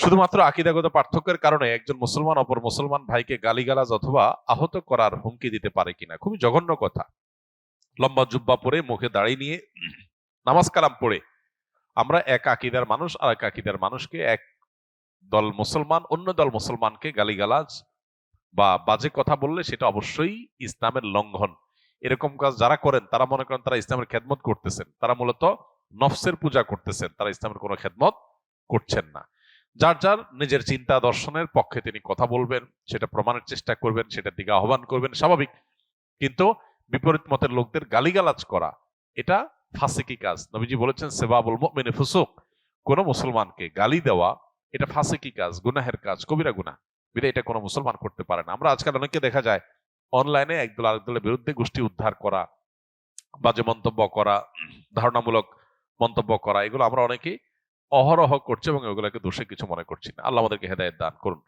শুধুমাত্র আকীদাগত পার্থক্যের কারণে একজন মুসলমান অপর মুসলমান ভাইকে গালিগালাজ অথবা আহত করার হুমকি দিতে পারে কিনা? খুবই জঘন্য কথা। লম্বা জুব্বা পরে মুখে দাড়ি নিয়ে নামাজ কালাম পড়ে আমরা এক আকীদার মানুষ আর এক আকীদার মানুষকে, এক দল মুসলমান অন্য দল মুসলমানকে গালিগালাজ বা বাজে কথা বললে সেটা অবশ্যই ইসলামের লঙ্ঘন। এরকম কাজ যারা করেন তারা মনে করেন তারা ইসলামের খেদমত করতেছেন, তারা মূলত নফসের পূজা করতেছেন, তারা ইসলামের কোনো খেদমত করছেন না। যার যার নিজের চিন্তা দর্শনের পক্ষে তিনি কথা বলবেন, সেটা প্রমাণের চেষ্টা করবেন, সেটার দিকে আহ্বান করবেন, স্বাভাবিক। কিন্তু বিপরীত মতের লোকদের গালিগালাজ করা এটা ফাসিকি কাজ। নবীজি বলেছেন সেবাবুল মুমিনি ফুসুক, কোন মুসলমানকে গালি দেওয়া এটা ফাসিকি কাজ, গুনাহের কাজ, কবিরা গুনাহ। বিধায় এটা কোনো মুসলমান করতে পারে না। আমরা আজকাল অনেককে দেখা যায় অনলাইনে একদল আরেক দলের বিরুদ্ধে গোষ্ঠী উদ্ধার করা, বাজে মন্তব্য করা, ধারণামূলক মন্তব্য করা, এগুলো আমরা অনেকেই অহরহ করছি এবং এগুলোকে দোষে কিছু মনে করছি না। আল্লাহ আমাদেরকে হেদায়েত দান করুন।